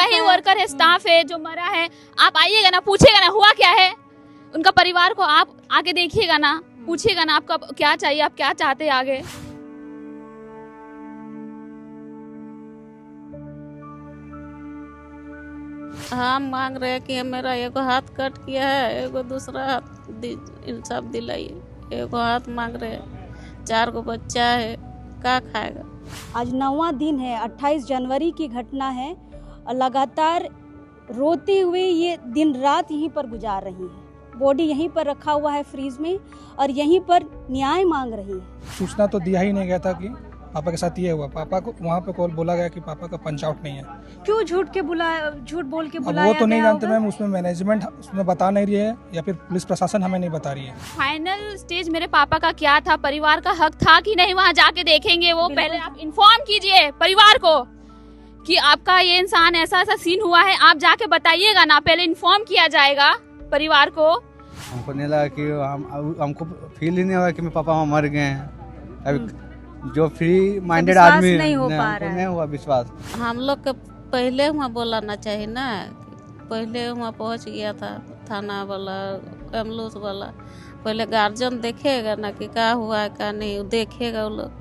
उनका ही वर्कर है, स्टाफ है जो मरा है। आप आइएगा ना, पूछिएगा ना हुआ क्या है, उनका परिवार को आप आके देखिएगा ना, पूछिएगा ना आपका क्या चाहिए, आप क्या चाहते हैं आगे। हम मांग रहे हैं कि मेरा एगो हाथ कट गया है, एगो दूसरा हाथ इंसाफ दिलाइए। एगो हाथ मांग रहे हैं, 4 गो बच्चा है, क्या खाएगा। आज 9वां दिन है, 28 जनवरी की घटना है और लगातार रोते हुए ये दिन रात यहीं पर गुजार रही है। बॉडी यहीं पर रखा हुआ है फ्रीज में और यहीं पर न्याय मांग रही है। सूचना तो दिया ही नहीं गया था कि पापा के साथ ये हुआ। पापा को वहाँ पे कॉल बोला गया कि पापा का पंच आउट नहीं है। क्यों झूठ बोल के अब बुलाया वो तो नहीं गया जानते होगा? मैम, उसमें मैनेजमेंट उसमें बता नहीं रही है या फिर पुलिस प्रशासन हमें नहीं बता रही है। फाइनल स्टेज मेरे पापा का क्या था, परिवार का हक था कि नहीं वहाँ जाके देखेंगे वो। पहले आप इन्फॉर्म कीजिए परिवार को कि आपका ये इंसान ऐसा ऐसा सीन हुआ है, आप जाके बताइएगा ना, पहले इन्फॉर्म किया जाएगा परिवार को। हमको नहीं लगा कि हमको फील ही नहीं हुआ कि मेरे पापा वहाँ मर गए हैं। अभी जो फ्री माइंडेड आदमी नहीं हो पा रहा है। नहीं हुआ विश्वास। हम लोग को पहले वहाँ बोलाना चाहिए ना, पहले वहाँ पहुँच गया था थाना वाला, एम्बुलेंस वाला। पहले गार्जियन देखेगा ना कि क्या हुआ है क्या नहीं, वो देखेगा वो लोग।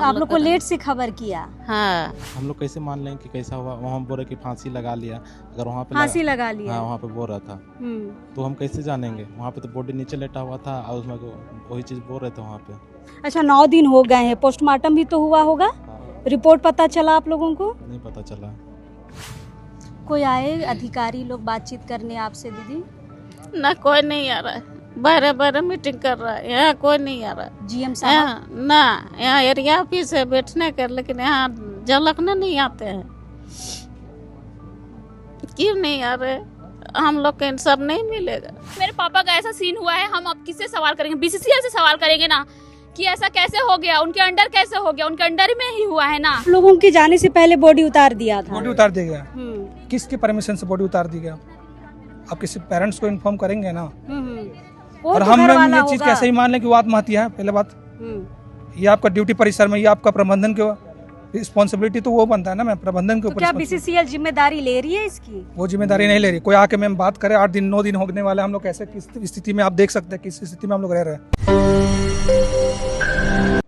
आप लोग को लेट से खबर किया? हाँ, हम लोग कैसे मान लें कि कैसा हुआ। वहाँ बोल रहे कि फांसी लगा लिया, अगर वहाँ पे फांसी लगा लिया? हाँ, वहाँ पे बोल रहा था तो हम कैसे जानेंगे। वहाँ पे तो बॉडी नीचे लेटा हुआ था और उसमें वही चीज़ बोल रहे थे वहाँ पे। अच्छा, 9 दिन हो गए हैं, पोस्टमार्टम भी तो हुआ होगा, रिपोर्ट पता चला आप लोगों को? नहीं पता चला। कोई आए अधिकारी लोग बातचीत करने आपसे दीदी? ना कोई नहीं आ रहा है, बारह बारह मीटिंग कर रहा है, यहाँ कोई नहीं आ रहा। जीएम साहब? यहाँ ना, यहाँ एरिया ऑफिस है बैठने कर, लेकिन यहाँ झलकने नहीं आते हैं। क्यों नहीं आ रहे, हम लोग का इंसाफ नहीं मिलेगा। मेरे पापा का ऐसा सीन हुआ है, हम अब किससे सवाल करेंगे? बीसीसीएल से सवाल करेंगे ना कि ऐसा कैसे हो गया, उनके अंडर कैसे हो गया, उनके अंडर में ही हुआ है ना। आप लोगों के जाने से पहले बॉडी उतार दिया था? बॉडी उतार दिया गया। किसके परमिशन से बॉडी उतार दी गया? आप किसी पेरेंट्स को इन्फॉर्म करेंगे ना। वो और तो हम घर वाला ये चीज होगा। कैसे ही मान लें कि वो आत्महत्या है। पहले बात, ये आपका ड्यूटी परिसर में, ये आपका प्रबंधन के रिस्पॉन्सिबिलिटी तो वो बनता है ना मैम, प्रबंधन के तो ऊपर। क्या बीसीसीएल जिम्मेदारी ले रही है इसकी? वो जिम्मेदारी नहीं ले रही। कोई आके मैम बात करे, 8 दिन 9 दिन होने वाले, हम लोग कैसे किस स्थिति में, आप देख सकते हैं किस स्थिति में हम लोग रह रहे हैं।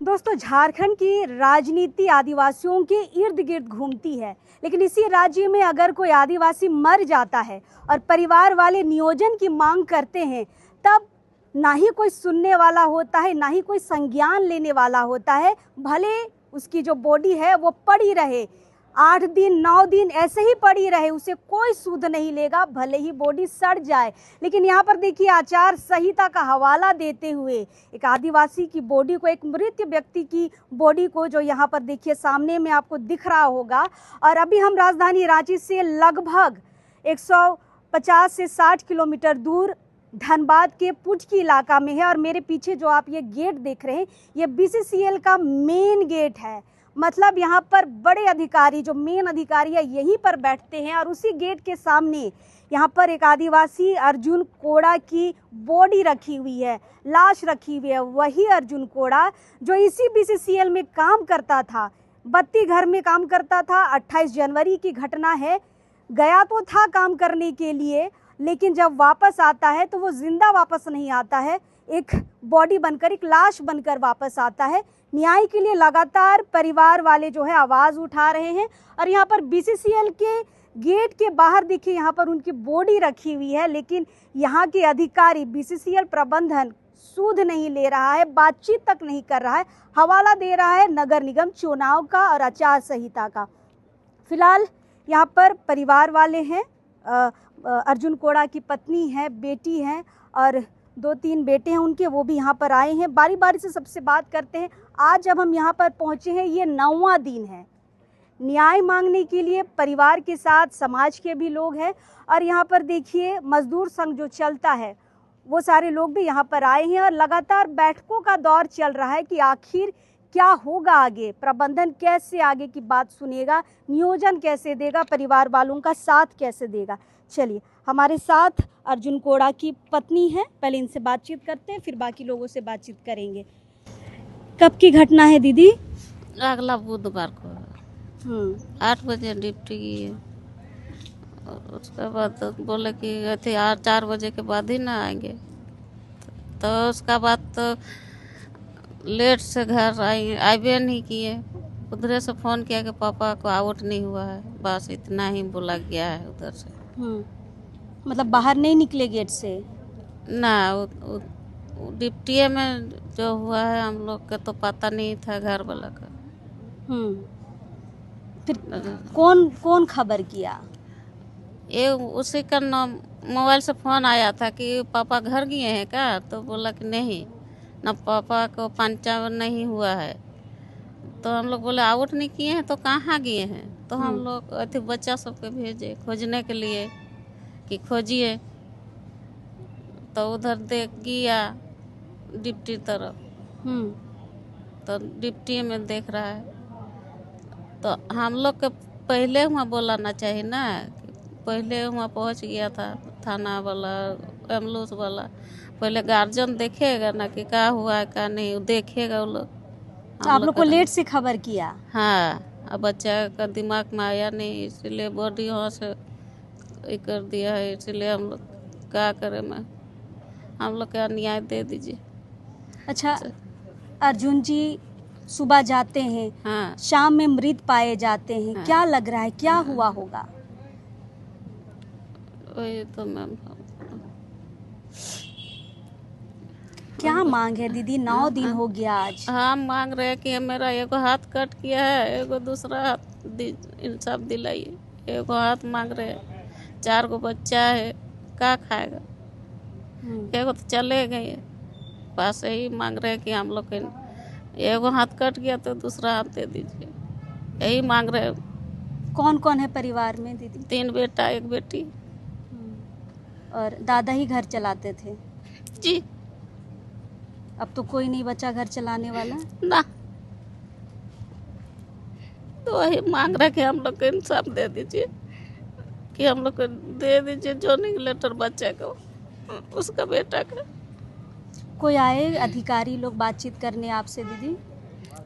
दोस्तों, झारखंड की राजनीति आदिवासियों के इर्द गिर्द घूमती है, लेकिन इसी राज्य में अगर कोई आदिवासी मर जाता है और परिवार वाले नियोजन की मांग करते हैं, तब ना ही कोई सुनने वाला होता है, ना ही कोई संज्ञान लेने वाला होता है। भले उसकी जो बॉडी है वो पड़ी रहे, 8 दिन 9 दिन ऐसे ही पड़ी रहे, उसे कोई सुध नहीं लेगा, भले ही बॉडी सड़ जाए। लेकिन यहाँ पर देखिए, आचार संहिता का हवाला देते हुए एक आदिवासी की बॉडी को, एक मृत व्यक्ति की बॉडी को, जो यहाँ पर देखिए सामने में आपको दिख रहा होगा। और अभी हम राजधानी रांची से लगभग 150 से 60 किलोमीटर दूर धनबाद के पुटकी इलाका में है। और मेरे पीछे जो आप ये गेट देख रहे हैं, ये बीसीसीएल का मेन गेट है। मतलब यहाँ पर बड़े अधिकारी, जो मेन अधिकारी है, यहीं पर बैठते हैं। और उसी गेट के सामने यहाँ पर एक आदिवासी अर्जुन कोड़ा की बॉडी रखी हुई है, लाश रखी हुई है। वही अर्जुन कोड़ा जो इसी बीसीसीएल में काम करता था, बत्ती घर में काम करता था। 28 जनवरी की घटना है, गया तो था काम करने के लिए, लेकिन जब वापस आता है तो वो जिंदा वापस नहीं आता है, एक बॉडी बनकर, एक लाश बनकर वापस आता है। न्याय के लिए लगातार परिवार वाले जो है आवाज़ उठा रहे हैं। और यहाँ पर बीसीसीएल के गेट के बाहर देखिए, यहाँ पर उनकी बॉडी रखी हुई है, लेकिन यहाँ के अधिकारी, बीसीसीएल प्रबंधन सूद नहीं ले रहा है, बातचीत तक नहीं कर रहा है, हवाला दे रहा है नगर निगम चुनाव का और आचार संहिता का। फिलहाल यहाँ पर परिवार वाले हैं, अर्जुन कोड़ा की पत्नी है, बेटी है और 2-3 बेटे हैं उनके, वो भी यहाँ पर आए हैं। बारी बारी से सबसे बात करते हैं। आज जब हम यहाँ पर पहुँचे हैं, ये 9वां दिन है। न्याय मांगने के लिए परिवार के साथ समाज के भी लोग हैं। और यहाँ पर देखिए, मजदूर संघ जो चलता है, वो सारे लोग भी यहाँ पर आए हैं। और लगातार बैठकों का दौर चल रहा है कि आखिर क्या होगा आगे, प्रबंधन कैसे आगे की बात सुनेगा, नियोजन कैसे देगा, परिवार वालों का साथ कैसे देगा। चलिए, हमारे साथ अर्जुन कोड़ा की पत्नी है, पहले इनसे बातचीत करते हैं, फिर बाकी लोगों से बातचीत करेंगे। कब की घटना है दीदी? अगला बुधवार को 8 बजे ड्यूटी की है। और उसके बाद तो बोले कि अथी 4 बजे के बाद ही ना आएंगे। तो उसका बाद तो लेट से घर आए नहीं किए। उधर से फ़ोन किया कि पापा को आउट नहीं हुआ है, बस इतना ही बोला गया है उधर से। मतलब बाहर नहीं निकले गेट से? ना वो डिप्टी में जो हुआ है हम लोग का तो पता नहीं था घर वाला का। फिर कौन कौन खबर किया? ये उसी का मोबाइल से फ़ोन आया था कि पापा घर गए हैं क्या, तो बोला कि नहीं ना, पापा को पंचांग नहीं हुआ है। तो हम लोग बोले आउट नहीं किए हैं तो कहाँ गए हैं। तो हम लोग अथी बच्चा सबके भेजे खोजने के लिए कि खोजिए। तो उधर देख गया डिप्टी तरफ, तो डिप्टी में देख रहा है। तो हम लोग के पहले वहाँ बोलाना चाहिए ना, पहले वहाँ पहुँच गया था थाना वाला, एम्बुलेंस वाला। पहले गार्जियन देखेगा ना कि क्या हुआ है क्या नहीं, देखेगा वो लोग। तो आप लोग को लेट से खबर किया? हाँ, अब बच्चा का दिमाग में आया नहीं, इसलिए बॉडी वहाँ से ये कर दिया है। इसलिए हम लोग क्या करें, मैं हम लोग का न्याय दे दीजिए। अच्छा, अर्जुन जी सुबह जाते हैं, हाँ, शाम में मृत पाए जाते हैं, हाँ। क्या लग रहा है, क्या हुआ होगा? वही तो मैम। क्या मांग है दीदी? 9 दिन हो गया आज। हम मांग रहे हैं कि मेरा एगो हाथ कट गया है, एगो दूसरा हाथ इंसाफ दिलाइए। एगो हाथ मांग रहे हैं, 4 गो बच्चा है, क्या खाएगा? एगो तो चले गए, बस यही मांग रहे हैं कि हम लोग एगो हाथ कट गया तो दूसरा हाथ दे दीजिए, यही मांग रहे हैं। कौन कौन है परिवार में दीदी? 3 बेटा 1 बेटी। और दादा ही घर चलाते थे? जी अब तो कोई नहीं बचा घर चलाने वाला? ना, तो वही मांग रहे कि हम लोग को इंसाफ दे दीजिए, कि हम लोग को दे दीजिए जॉइनिंग लेटर बच्चे को, उसका बेटा का। कोई आए अधिकारी लोग बातचीत करने आपसे दीदी?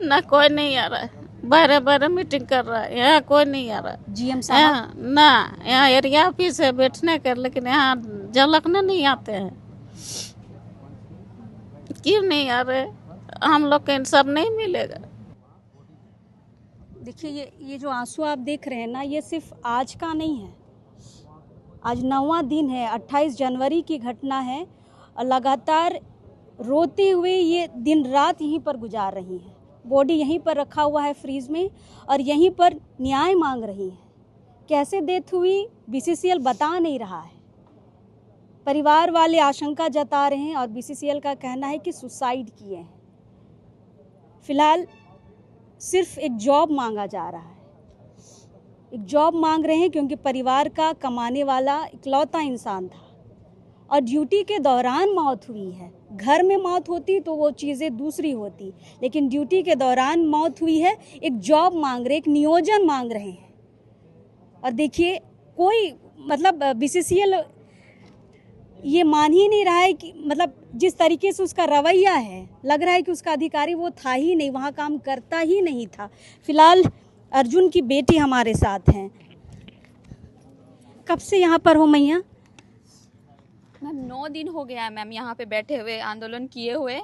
ना, कोई नहीं आ रहा है, बारह बारह मीटिंग कर रहा है, यहाँ कोई नहीं आ रहा। जीएम साहब? यहाँ ना, यहाँ एरिया ऑफिस है बैठने कर, लेकिन यहाँ झलकने नहीं आते हैं। क्यों नहीं आ रहे? हम लोग को इंसाफ नहीं मिलेगा। देखिए, ये जो आंसू आप देख रहे हैं ना, ये सिर्फ आज का नहीं है। आज 9वां दिन है, 28 जनवरी की घटना है और लगातार रोते हुए ये दिन रात यहीं पर गुजार रही हैं। बॉडी यहीं पर रखा हुआ है फ्रीज में और यहीं पर न्याय मांग रही हैं। कैसे डेथ हुई बीसीसीएल बता नहीं रहा है। परिवार वाले आशंका जता रहे हैं और बीसीसीएल का कहना है कि सुसाइड किए हैं। फिलहाल सिर्फ एक जॉब मांगा जा रहा है, एक जॉब मांग रहे हैं क्योंकि परिवार का कमाने वाला इकलौता इंसान था और ड्यूटी के दौरान मौत हुई है। घर में मौत होती तो वो चीज़ें दूसरी होती, लेकिन ड्यूटी के दौरान मौत हुई है। एक जॉब मांग रहे, एक नियोजन मांग रहे हैं। और देखिए, कोई मतलब बीसीसीएल ये मान ही नहीं रहा है कि मतलब जिस तरीके से उसका रवैया है, लग रहा है कि उसका अधिकारी वो था ही नहीं, वहाँ काम करता ही नहीं था। फिलहाल अर्जुन की बेटी हमारे साथ हैं। कब से यहाँ पर हो मैया? मैम 9 दिन हो गया है मैम, यहाँ पे बैठे हुए, आंदोलन किए हुए।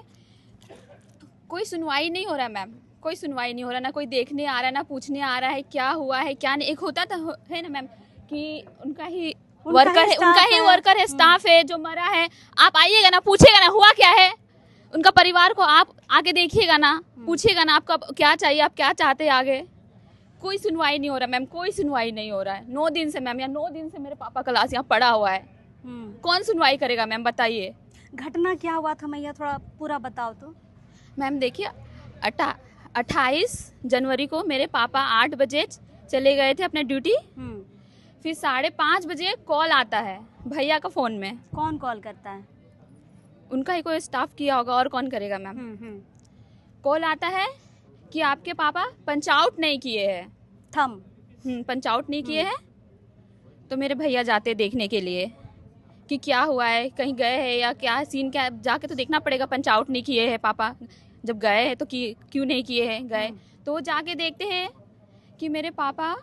कोई सुनवाई नहीं हो रहा है मैम, कोई सुनवाई नहीं हो रहा, ना कोई देखने आ रहा है, ना पूछने आ रहा है क्या हुआ है क्या नहीं। एक होता था है ना मैम कि उनका ही वर्कर है, स्टाफ है जो मरा है, आप आइएगा ना, पूछेगा ना हुआ क्या है, उनका परिवार को आप आके देखिएगा ना, पूछिएगा ना आपका क्या चाहिए, आप क्या चाहते हैं आगे। कोई सुनवाई नहीं हो रहा मैम, कोई सुनवाई नहीं हो रहा है 9 दिन से मैम। यहाँ 9 दिन से मेरे पापा का लाश यहाँ पड़ा हुआ है। कौन सुनवाई करेगा मैम, बताइए। घटना क्या हुआ था मैया, थोड़ा पूरा बताओ तो। मैम देखिए, 28 जनवरी को मेरे पापा 8 बजे चले गए थे अपने ड्यूटी। फिर 5:30 बजे कॉल आता है भैया का फ़ोन में। कौन कॉल करता है? उनका ही कोई स्टाफ किया होगा, और कौन करेगा मैम। कॉल आता है कि आपके पापा पंच आउट नहीं किए हैं, पंच आउट नहीं किए हैं। तो मेरे भैया जाते देखने के लिए कि क्या हुआ है, कहीं गए हैं या क्या सीन क्या, जाके तो देखना पड़ेगा। पंच आउट नहीं किए हैं पापा, जब गए हैं तो क्यों नहीं किए हैं, गए तो वो जाके देखते हैं कि मेरे पापा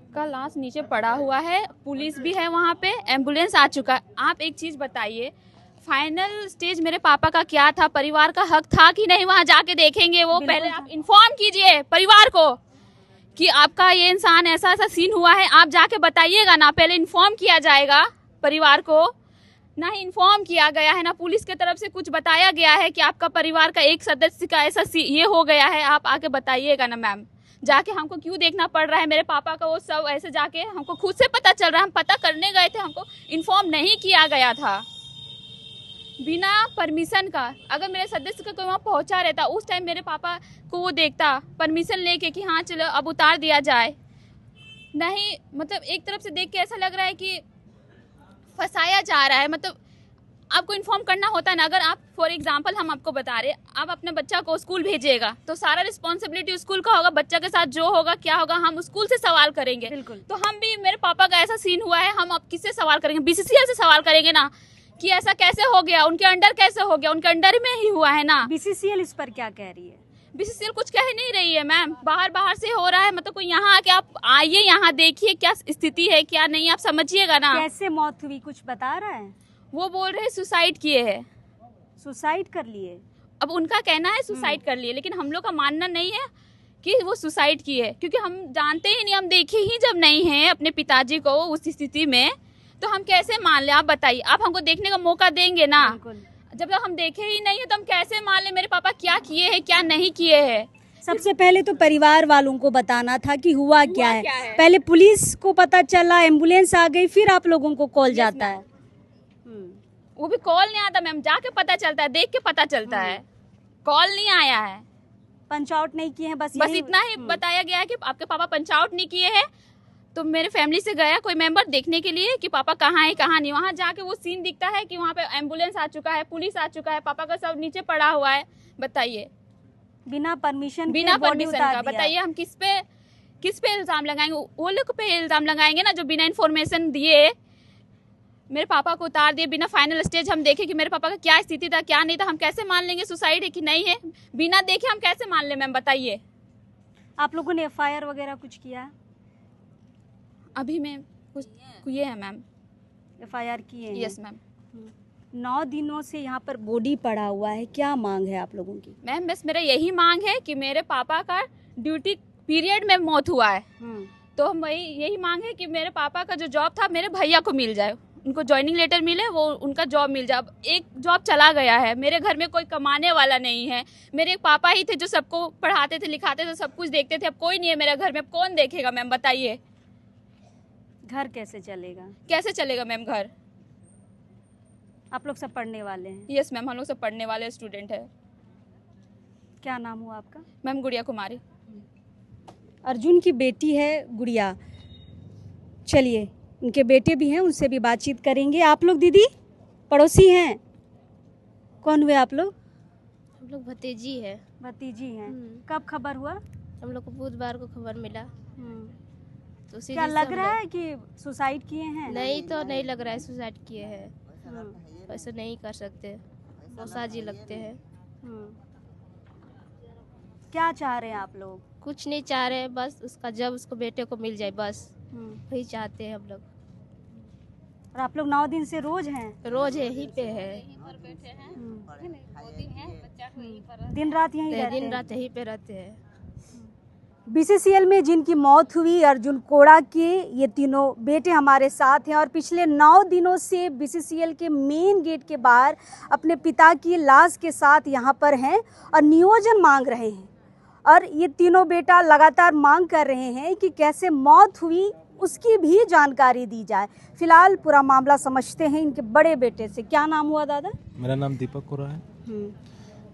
का लाश नीचे पड़ा हुआ है, पुलिस भी है वहाँ पे, एम्बुलेंस आ चुका है। आप एक चीज़ बताइए, फाइनल स्टेज मेरे पापा का क्या था? परिवार का हक था कि नहीं वहाँ जाके देखेंगे वो? पहले आप इन्फॉर्म कीजिए परिवार को कि आपका ये इंसान ऐसा ऐसा सीन हुआ है, आप जाके बताइएगा ना। पहले इन्फॉर्म किया जाएगा परिवार को, ना ही इन्फॉर्म किया गया है, ना पुलिस की तरफ से कुछ बताया गया है कि आपका परिवार का एक सदस्य का ऐसा ये हो गया है। आप आके बताइएगा ना मैम, जाके हमको क्यों देखना पड़ रहा है? मेरे पापा का वो सब ऐसे जाके हमको खुद से पता चल रहा है, हम पता करने गए थे, हमको इन्फॉर्म नहीं किया गया था बिना परमिशन का। अगर मेरे सदस्य का कोई वहाँ पहुँचा रहता उस टाइम मेरे पापा को वो देखता परमिशन लेके कि हाँ चलो अब उतार दिया जाए, नहीं मतलब एक तरफ से देख के ऐसा लग रहा है कि फंसाया जा रहा है। मतलब आपको इन्फॉर्म करना होता है ना। अगर आप फॉर एग्जांपल हम आपको बता रहे, आप अपने बच्चा को स्कूल भेजिएगा तो सारा रिस्पॉन्सिबिलिटी स्कूल का होगा, बच्चा के साथ जो होगा क्या होगा हम स्कूल से सवाल करेंगे। बिल्कुल। तो हम भी, मेरे पापा का ऐसा सीन हुआ है, हम अब किससे सवाल करेंगे? बीसीसीएल से सवाल करेंगे ना कि ऐसा कैसे हो गया, उनके अंडर कैसे हो गया, उनके अंडर में ही हुआ है ना। बीसीसीएल इस पर क्या कह रही है? बीसीसीएल कुछ कह नहीं रही है मैम, बाहर से हो रहा है। मतलब कोई यहाँ आके आप आइए, यहाँ देखिए क्या स्थिति है क्या नहीं, आप समझिएगा ना। कैसे मौत हुई कुछ बता रहा है? वो बोल रहे सुसाइड किए है। सुसाइड कर लिए? अब उनका कहना है सुसाइड कर लिए, लेकिन हम लोग का मानना नहीं है कि वो सुसाइड किए है, क्योंकि हम जानते ही नहीं, हम देखे ही जब नहीं हैं अपने पिताजी को उस स्थिति में, तो हम कैसे मान ले? आप बताइए, आप हमको देखने का मौका देंगे ना? जब तक हम देखे ही नहीं है तो हम कैसे मान ले मेरे पापा क्या किए हैं क्या नहीं किए हैं? सबसे पहले तो परिवार वालों को बताना था कि हुआ क्या है। पहले पुलिस को पता चला, एम्बुलेंस आ गई, फिर आप लोगों को कॉल जाता है। वो भी कॉल नहीं आता मैम, जाके पता चलता है, देख के पता चलता है, कॉल नहीं आया है। पंच आउट नहीं किए हैं, बस इतना ही बताया गया है कि आपके पापा पंच आउट नहीं किए हैं। तो मेरे फैमिली से गया कोई मेंबर देखने के लिए कि पापा कहाँ है कहाँ नहीं। वहाँ जाके वो सीन दिखता है कि वहाँ पे एम्बुलेंस आ चुका है, पुलिस आ चुका है, पापा का सब नीचे पड़ा हुआ है। बताइए, बिना परमिशन का बताइए हम किस पे इल्जाम लगाएंगे? वो लोग पे इल्जाम लगाएंगे ना जो बिना इन्फॉर्मेशन दिए मेरे पापा को उतार दिए। बिना फाइनल स्टेज हम देखे कि मेरे पापा का क्या स्थिति था क्या नहीं था, हम कैसे मान लेंगे सुसाइड है कि नहीं है? बिना देखे हम कैसे मान ले मैम, बताइए। आप लोगों ने एफआईआर वगैरह कुछ किया? अभी में कुछ किए हैं मैम, एफआईआर किए हैं? Yes ma'am. 9 दिनों से यहाँ पर बॉडी पड़ा हुआ है, क्या मांग है आप लोगों की? मैम बस मेरा यही मांग है कि मेरे पापा का ड्यूटी पीरियड में मौत हुआ है, तो हम यही मांग है कि मेरे पापा का जो जॉब था मेरे भैया को मिल जाए, उनको ज्वाइनिंग लेटर मिले, वो उनका जॉब मिल जाए। एक जॉब चला गया है, मेरे घर में कोई कमाने वाला नहीं है। मेरे पापा ही थे जो सबको पढ़ाते थे लिखाते थे, सब कुछ देखते थे। अब कोई नहीं है मेरे घर में, कौन देखेगा मैम? बताइए घर कैसे चलेगा? कैसे चलेगा मैम घर? आप लोग सब पढ़ने वाले हैं? यस मैम, हम लोग सब पढ़ने वाले स्टूडेंट है। क्या नाम हुआ आपका? मैम गुड़िया कुमारी। अर्जुन की बेटी है गुड़िया। चलिए, उनके बेटे भी हैं, उनसे भी बातचीत करेंगे। आप लोग दीदी पड़ोसी हैं? कौन हुए आप लोग? हम लोग भतीजी है। भतीजी हैं। कब खबर हुआ? हम लोग को बुधवार को खबर मिला। तो क्या लग रहा है कि सुसाइड किए हैं? नहीं, तो नहीं लग रहा है सुसाइड किए हैं, ऐसे नहीं कर सकते, मौसाजी लगते हैं। क्या चाह रहे हैं आप लोग? कुछ नहीं चाह रहे हैं, बस उसको बेटे को मिल जाए, बस वही चाहते हैं हम लोग। और आप लोग 9 दिन से रोज हैं? रोज यहीं पे है, दिन रात यहीं रहते हैं? दिन रात यहीं पे रहते हैं। बीसीसीएल में जिनकी मौत हुई, अर्जुन कोड़ा के ये तीनों बेटे हमारे साथ हैं और पिछले 9 दिनों से बीसीसीएल के मेन गेट के बाहर अपने पिता की लाश के साथ यहाँ पर हैं और नियोजन मांग रहे हैं। और ये तीनों बेटा लगातार मांग कर रहे हैं कि कैसे मौत हुई उसकी भी जानकारी दी जाए। फिलहाल पूरा मामला समझते हैं इनके बड़े बेटे से। क्या नाम हुआ दादा? मेरा नाम दीपक कोरा है।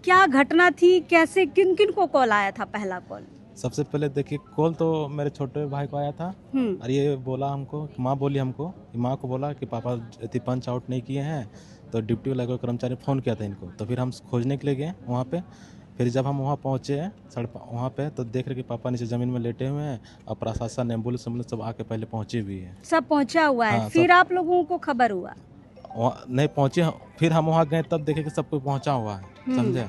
क्या घटना थी, कैसे किन किन को कॉल आया था? पहला कॉल सबसे पहले देखिए, कॉल तो मेरे छोटे भाई को आया था और ये बोला हमको, माँ बोली हमको, माँ को बोला कि पापा पंच आउट नहीं किए हैं, तो ड्यूटी वाला कोई कर्मचारी फ़ोन किया था इनको। तो फिर हम खोजने के लिए गए वहाँ पे। फिर जब हम वहाँ पहुँचे वहाँ पे तो देख रहे कि पापा नीचे ज़मीन में लेटे हुए हैं और प्रशासन एम्बुलेंस सब आके पहले पहुँची हुई है। सब पहुँचा हुआ है? फिर आप लोगों को खबर हुआ? नहीं पहुँचे, फिर हम वहाँ गए तब देखे कि सब कुछ पहुँचा हुआ है, समझे।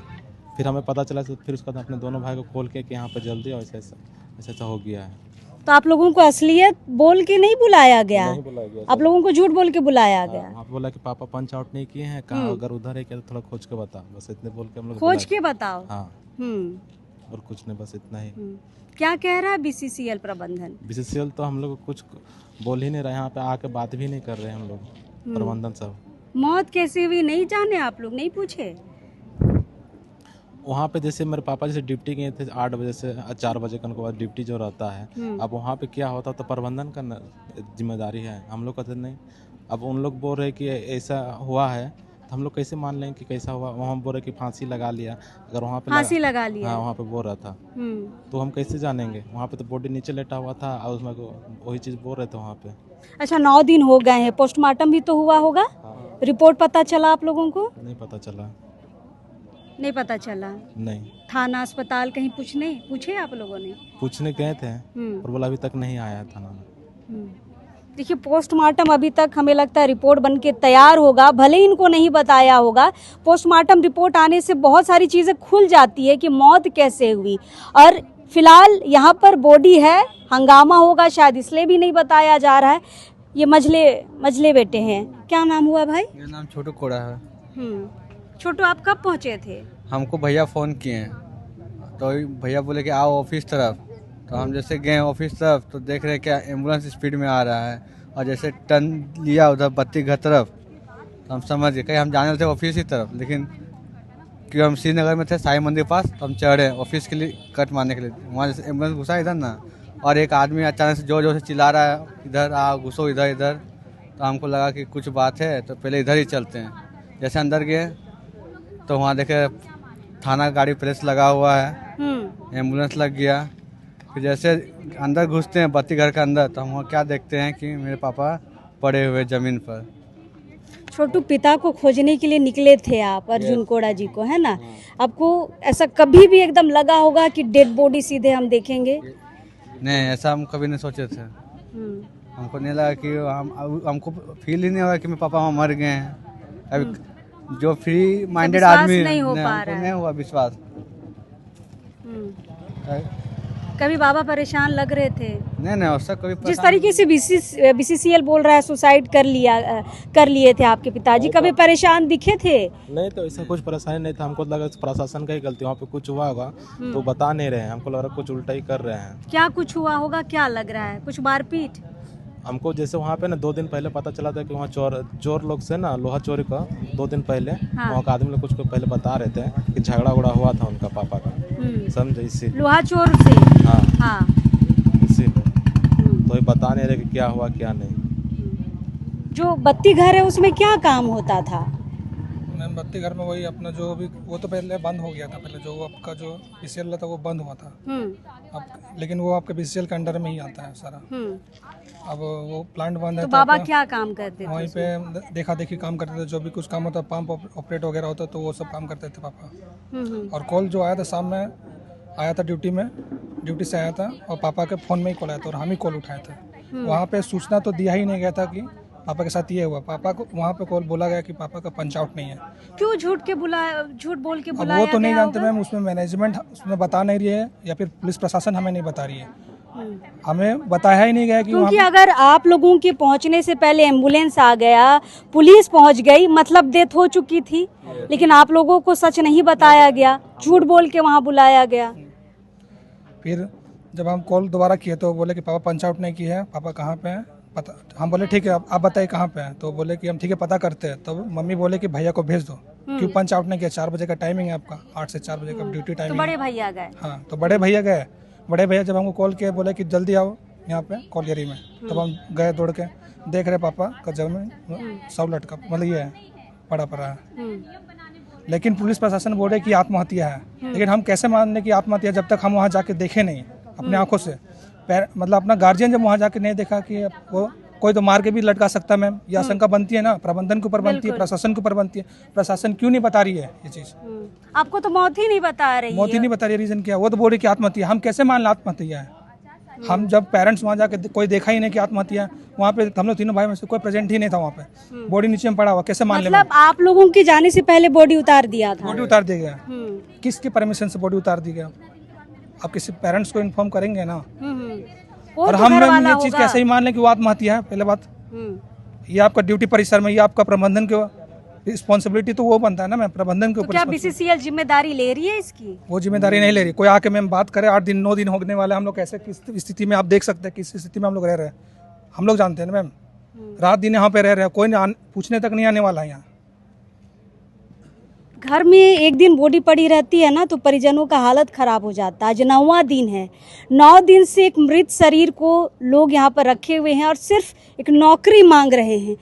फिर हमें पता चला, तो फिर उसके बाद अपने दोनों भाई को कॉल किया कि यहाँ पर जल्दी और ऐसा हो गया है। तो आप लोगों को असलियत बोल के नहीं बुलाया गया, नहीं बुलाया गया आप लोगों को झूठ बोल के बुलाया गया। वहाँ पे बोला कि पापा पंच आउट नहीं किए हैं, कहाँ अगर उधर है क्या तो थोड़ा खोज के बता, बस इतने बोल के हम लोग खोज के बताओ। हाँ हम्म। और कुछ नहीं, बस इतना ही। क्या कह रहा है बीसीसीएल प्रबंधन? बीसीसीएल तो हम लोग कुछ बोल ही नहीं रहे, यहाँ पे आके बात भी नहीं कर रहे हम लोग प्रबंधन सब। मौत कैसे हुई नहीं जाने आप लोग, नहीं पूछे? वहाँ पे जैसे मेरे पापा जैसे ड्यूटी गए थे 8 बजे से 4 बजे का उनके बाद ड्यूटी जो रहता है, अब वहाँ पे क्या होता तो प्रबंधन का जिम्मेदारी है, हम लोग कहते नहीं। अब उन लोग बोल रहे कि ऐसा हुआ है तो हम लोग कैसे मान लें कि कैसा हुआ? वहाँ बोल रहे कि फांसी लगा लिया, अगर वहाँ पे फांसी लगा लिया। हाँ वहाँ पे बोल रहा था तो हम कैसे जानेंगे? वहाँ पे तो बॉडी नीचे लेटा हुआ था और उसमें वही चीज़ बोल रहे थे वहाँ पे। अच्छा 9 दिन हो गए हैं, पोस्टमार्टम भी तो हुआ होगा, रिपोर्ट पता चला आप लोगों को? नहीं पता चला। नहीं पता चला। नहीं, थाना अस्पताल कहीं पूछे आप लोगों ने? पूछने गए थे और बोला अभी तक नहीं आया थाना में। देखिए पोस्टमार्टम अभी तक हमें लगता है रिपोर्ट बन के तैयार होगा, भले इनको नहीं बताया होगा। पोस्टमार्टम रिपोर्ट आने से बहुत सारी चीज़ें खुल जाती है कि मौत कैसे हुई। और फिलहाल यहाँ पर बॉडी है, हंगामा होगा शायद इसलिए भी नहीं बताया जा रहा है। ये मजले बेटे हैं। क्या नाम हुआ भाई? मेरा नाम छोटू कोड़ा है। छोटू आप कब पहुँचे थे? हमको भैया फ़ोन किए हैं तो भैया बोले कि आओ ऑफिस तरफ, तो हम जैसे गए ऑफिस तरफ तो देख रहे क्या एम्बुलेंस स्पीड में आ रहा है और जैसे टर्न लिया उधर बत्ती घर तरफ तो हम समझ गए कहीं हम जाने थे ऑफिस की तरफ, लेकिन क्योंकि हम श्रीनगर में थे साई मंदिर पास तो हम चढ़े ऑफिस के लिए कट मारने के लिए। वहाँ जैसे एम्बुलेंस घुसा इधर ना और एक आदमी अचानक से जोर जोर से चिल्ला रहा है इधर आ घुसो इधर इधर, तो हमको लगा कि कुछ बात है तो पहले इधर ही चलते हैं। जैसे अंदर गए तो वहाँ देखे थाना गाड़ी प्रेस लगा हुआ है, एम्बुलेंस लग गया। फिर जैसे अंदर घुसते हैं बत्ती घर के अंदर तो हम वहाँ क्या देखते हैं कि मेरे पापा पड़े हुए ज़मीन पर। छोटू पिता को खोजने के लिए निकले थे आप, अर्जुन कोड़ा जी को, है ना? आपको ऐसा कभी भी एकदम लगा होगा कि डेड बॉडी सीधे हम देखेंगे? नहीं, ऐसा हम कभी नहीं सोचे थे। हमको नहीं लगा कि हमको फील ही नहीं हुआ कि मेरे पापा वहाँ मर गए हैं। अभी जो फ्री माइंडेड आदमी नहीं हो पा रहा है। नहीं हुआ विश्वास। कभी बाबा परेशान लग रहे थे? नहीं उसका कभी जिस तरीके से बीसीसीएल बोल रहा है सुसाइड कर लिए थे आपके पिताजी, कभी परेशान दिखे थे? नहीं तो ऐसा कुछ परेशानी नहीं था, हमको लगा प्रशासन का ही गलती, वहाँ पे कुछ हुआ होगा तो बता नहीं रहे हैं, हमको लग रहा कुछ उल्टा ही कर रहे हैं। क्या कुछ हुआ होगा, क्या लग रहा है? कुछ मारपीट? हमको जैसे वहाँ पे ना 2 दिन पहले पता चला था कि वहाँ चोर लोग से ना लोहा चोरी का 2 दिन पहले वहाँ का आदमी लोग कुछ पहले बता रहे थे कि झगड़ा उगड़ा हुआ था उनका पापा का, समझे? इसी लोहा चोर से? हाँ इसीलिए तो ये बता नहीं रहे कि क्या हुआ क्या नहीं। जो बत्ती घर है उसमें क्या काम होता था? मैम बत्ती घर में वही अपना जो भी वो तो पहले बंद हो गया था, पहले जो आपका जो बीसीएल था वो बंद हुआ था अब, लेकिन वो आपके बीसीएल के अंडर में ही आता है सारा। अब वो प्लांट बंद है तो बाबा क्या काम करते थे? वहीं पे देखा देखी काम करते थे, जो भी कुछ काम होता पंप ऑपरेट वगैरह होता तो वो सब काम करते थे पापा। और कॉल जो आया था शाम में आया था ड्यूटी से आया था और पापा के फ़ोन में ही कॉल आया था और हम ही कॉल उठाए थे। वहाँ पे सूचना तो दिया ही नहीं गया था कि पापा के साथ ये हुआ। पापा को वहाँ पे कॉल बोला गया कि पापा का पंच आउट नहीं है। क्यों झूठ बोल के अब बुलाया? वो तो नहीं जानते मैम, उसमें मैनेजमेंट उसमें बता नहीं रही है या फिर पुलिस प्रशासन हमें नहीं बता रही है, हमें बताया ही नहीं गया कि क्योंकि अगर आप लोगों के पहुंचने से पहले एम्बुलेंस आ गया, पुलिस पहुंच गई, मतलब डेथ हो चुकी थी, लेकिन आप लोगों को सच नहीं बताया गया, झूठ बोल के वहाँ बुलाया गया। फिर जब हम कॉल दोबारा किए तो बोले कि पापा पंच आउट नहीं किए हैं, पापा कहाँ पे हैं पता। हम बोले ठीक है आप बताइए कहाँ पे हैं, तो बोले कि हम ठीक है पता करते हैं। तो मम्मी बोले कि भैया को भेज दो, क्यों पंच आउट नहीं किया? 4 बजे का टाइमिंग है आपका, 8 से 4 बजे का ड्यूटी तो टाइमिंग। बड़े भैया गए? हाँ तो बड़े भैया गए। बड़े भैया जब हमको कॉल किए बोले कि जल्दी आओ यहाँ पे कॉलियरी में, तब हम गए दौड़ के, देख रहे पापा का जमीन सब लटका, मतलब ये है पड़ा है। लेकिन पुलिस प्रशासन बोल रहे कि आत्महत्या है, लेकिन हम कैसे मानने की आत्महत्या जब तक हम वहाँ जाके देखे नहीं अपने आंखों से। मतलब अपना गार्जियन जब वहाँ जाके नहीं देखा कि वो कोई तो मार के भी लटका सकता है मैम, ये आशंका बनती है ना, प्रबंधन के ऊपर बनती है, प्रशासन के ऊपर बनती है। प्रशासन क्यों नहीं बता रही है ये चीज़? आपको तो मौत ही नहीं बता रही है। मौत ही नहीं बता रही है, रीजन क्या? वो तो बोल रही कि आत्महत्या, हम कैसे मान लें आत्महत्या है? हम जब पेरेंट्स वहाँ जाके कोई देखा ही नहीं कि आत्महत्या है, वहाँ पे हम लोग तीनों भाई में से कोई प्रेजेंट ही नहीं था वहाँ पे, बॉडी नीचे में पड़ा हुआ, कैसे मान ले? मतलब आप लोगों के जाने से पहले बॉडी उतार दिया था? बॉडी उतार दिया गया, किसकी परमिशन से बॉडी उतार दी गया? आप किसी पेरेंट्स को इन्फॉर्म करेंगे ना? कोई और तो हम घर मैम वाला ये चीज़ होगा। कैसे ही मान लें कि वो आत्महत्या है। पहले बात ये आपका ड्यूटी परिसर में, ये आपका प्रबंधन के रिस्पॉन्सिबिलिटी तो वो बनता है ना मैम, प्रबंधन के तो ऊपर क्या responsibility। बीसीसीएल जिम्मेदारी ले रही है इसकी? वो जिम्मेदारी नहीं ले रही। कोई आके मैम बात करे, 8 दिन 9 दिन होने वाले, हम लोग कैसे किस स्थिति में, आप देख सकते हैं किस स्थिति में हम लोग रह रहे हैं। हम लोग जानते हैं ना मैम, रात दिन यहाँ पे रह रहे हैं, कोई पूछने तक नहीं आने वाला है यहाँ। घर में एक दिन बॉडी पड़ी रहती है ना तो परिजनों का हालत खराब हो जाता है। आज 9वां दिन है, 9 दिन से एक मृत शरीर को लोग यहाँ पर रखे हुए हैं और सिर्फ एक नौकरी मांग रहे हैं।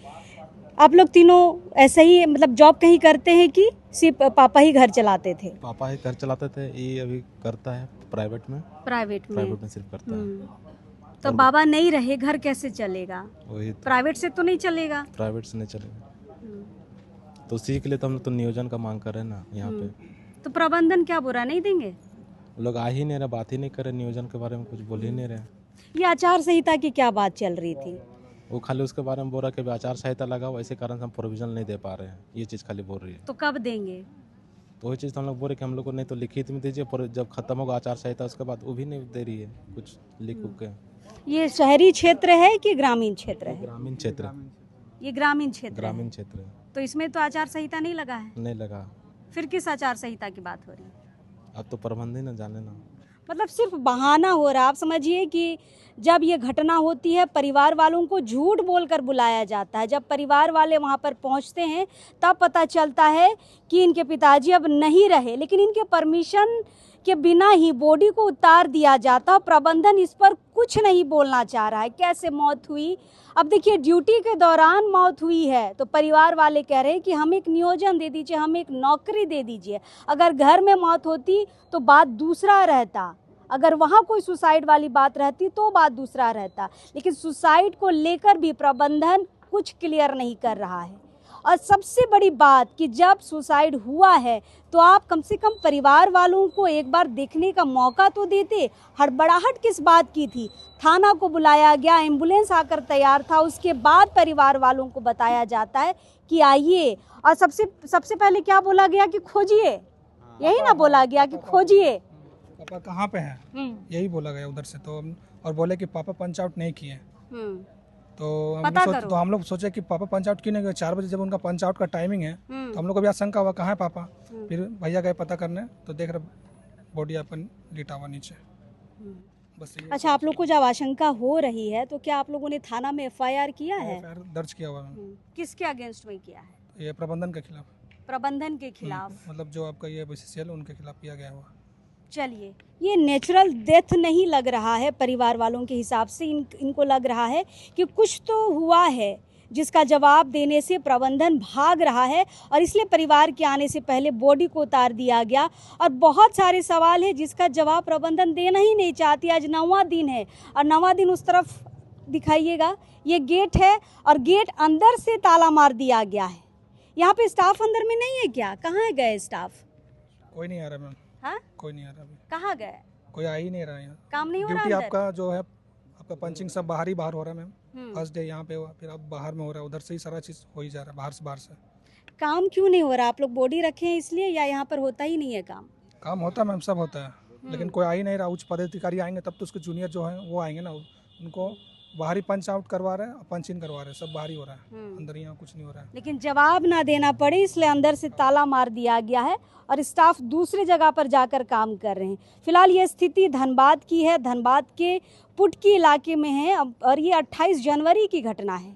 आप लोग तीनों ऐसे ही मतलब जॉब कहीं करते हैं कि सिर्फ पापा ही घर चलाते थे? पापा ही घर चलाते थे, ये अभी करता है प्राइवेट में प्राइवेट में। सिर्फ करता है। तो बाबा नहीं रहे, घर कैसे चलेगा? वही प्राइवेट से तो नहीं चलेगा। प्राइवेट से नहीं चलेगा, तो उसी के लिए तो हम लोग तो नियोजन का मांग कर रहे हैं ना यहाँ पे। तो प्रबंधन क्या बुरा नहीं देंगे? वो लोग आ ही नहीं रहे, बात ही नहीं कर रहे, नियोजन के बारे में कुछ बोल ही नहीं रहे। ये आचार संहिता की क्या बात चल रही थी? वो खाली उसके बारे में बोल रहा है कि आचार संहिता लगा हुआ, इसी कारण से हम प्रोविजन नहीं दे पा रहे हैं, ये चीज़ खाली बोल रही है। तो कब देंगे? तो वही चीज़ तो हम लोग बोल रहे कि हम लोग को नहीं तो लिखित में दीजिए, पर जब खत्म होगा आचार संहिता उसके बाद वो भी नहीं दे रही है कुछ लिख उख के। ये शहरी क्षेत्र है कि ग्रामीण क्षेत्र है? ग्रामीण क्षेत्र, ये ग्रामीण क्षेत्र है। ग्रामीण क्षेत्र है। तो इसमें तो आचार संहिता नहीं लगा है, नहीं लगा, फिर किस आचार संहिता की बात हो रही है? अब तो प्रबंध ही ना जाने ना। मतलब सिर्फ बहाना हो रहा है। आप समझिए कि जब ये घटना होती है परिवार वालों को झूठ बोलकर बुलाया जाता है। जब परिवार वाले वहाँ पर पहुँचते हैं तब पता चलता है कि इनके पिताजी अब नहीं रहे, लेकिन इनके परमिशन के बिना ही बॉडी को उतार दिया जाता। प्रबंधन इस पर कुछ नहीं बोलना चाह रहा है। कैसे मौत हुई? अब देखिए, ड्यूटी के दौरान मौत हुई है तो परिवार वाले कह रहे हैं कि हम एक नियोजन दे दीजिए, हम एक नौकरी दे दीजिए। अगर घर में मौत होती तो बात दूसरा रहता, अगर वहाँ कोई सुसाइड वाली बात रहती तो बात दूसरा रहता, लेकिन सुसाइड को लेकर भी प्रबंधन कुछ क्लियर नहीं कर रहा है। और सबसे बड़ी बात कि जब सुसाइड हुआ है तो आप कम से कम परिवार वालों को एक बार देखने का मौका तो देते। हड़बड़ाहट किस बात की थी? थाना को बुलाया गया, एम्बुलेंस आकर तैयार था, उसके बाद परिवार वालों को बताया जाता है कि आइए। और सबसे पहले क्या बोला गया कि खोजिए, यही ना बोला गया कि खोजिए पापा कहाँ पे हैं, यही बोला गया उधर से। तो और बोले कि पापा पंच आउट नहीं किए। तो हम लोग सोचे कि पापा पंच आउट क्यों नहीं किए। 4 बजे जब उनका पंच आउट का टाइमिंग है तो हम लोग को भी आशंका हुआ कहाँ है पापा। फिर भैया गए पता करने तो देख रहे बॉडी अपन लिटा हुआ नीचे। बस ये। अच्छा, आप लोग को जब आशंका हो रही है तो क्या आप लोगों ने थाना में FIR किया है? FIR दर्ज किया हुआ है। किसके अगेंस्ट में किया है? ये प्रबंधन के खिलाफ। प्रबंधन के खिलाफ? मतलब जो आपका ये BCCL उनके खिलाफ किया गया हुआ। चलिए, ये नेचुरल डेथ नहीं लग रहा है परिवार वालों के हिसाब से। इनको लग रहा है कि कुछ तो हुआ है जिसका जवाब देने से प्रबंधन भाग रहा है और इसलिए परिवार के आने से पहले बॉडी को उतार दिया गया। और बहुत सारे सवाल है जिसका जवाब प्रबंधन देना ही नहीं चाहती। आज 9वां दिन है और 9वां दिन उस तरफ दिखाइएगा, ये गेट है और गेट अंदर से ताला मार दिया गया है। यहाँ पे स्टाफ अंदर में नहीं है क्या? कहाँ गए स्टाफ? कोई नहीं आ रहा मैम। हाँ, कोई नहीं आ रहा अभी। कहाँ गए? कोई आ ही नहीं रहा यहाँ। काम नहीं हो रहा ड्यूटी अंदर? आपका जो है आपका पंचिंग सब बाहर हो रहा है मैम। फर्स्ट डे यहाँ पे हुआ, फिर अब बाहर में हो रहा है, उधर से ही सारा चीज़ हो ही जा रहा है, बाहर से। काम क्यों नहीं हो रहा? आप लोग बॉडी रखे हैं इसलिए या यहाँ पर होता ही नहीं है काम? काम होता है मैम, सब होता है, लेकिन कोई आ ही नहीं रहा। उच्च पदाधिकारी आएंगे तब तो उसके जूनियर जो हैं वो आएंगे ना, उनको बाहरी पंच आउट करवा रहे हैं, पंच इन करवा रहे हैं, सब बाहर ही हो रहा है, अंदर यहाँ कुछ नहीं हो रहा है। लेकिन जवाब ना देना पड़े इसलिए अंदर से ताला मार दिया गया है और स्टाफ दूसरी जगह पर जाकर काम कर रहे हैं। फिलहाल ये स्थिति धनबाद की है, धनबाद के पुटकी इलाके में है और ये 28 जनवरी की घटना है।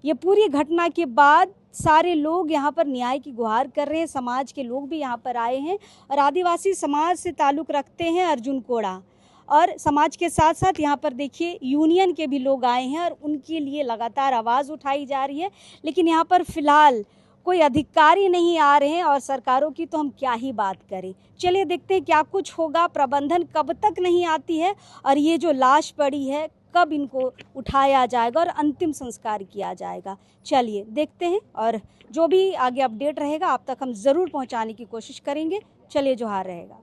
ये पूरी घटना के बाद सारे लोग यहाँ पर न्याय की गुहार कर रहे हैं। समाज के लोग भी यहाँ पर आए हैं और आदिवासी समाज से ताल्लुक़ रखते हैं अर्जुन कोड़ा, और समाज के साथ साथ यहाँ पर देखिए यूनियन के भी लोग आए हैं और उनके लिए लगातार आवाज़ उठाई जा रही है। लेकिन यहाँ पर फिलहाल कोई अधिकारी नहीं आ रहे हैं और सरकारों की तो हम क्या ही बात करें। चलिए देखते हैं क्या कुछ होगा। प्रबंधन कब तक नहीं आती है और ये जो लाश पड़ी है कब इनको उठाया जाएगा और अंतिम संस्कार किया जाएगा। चलिए देखते हैं और जो भी आगे अपडेट रहेगा आप तक हम ज़रूर पहुँचाने की कोशिश करेंगे। चलिए, जोहार रहेगा।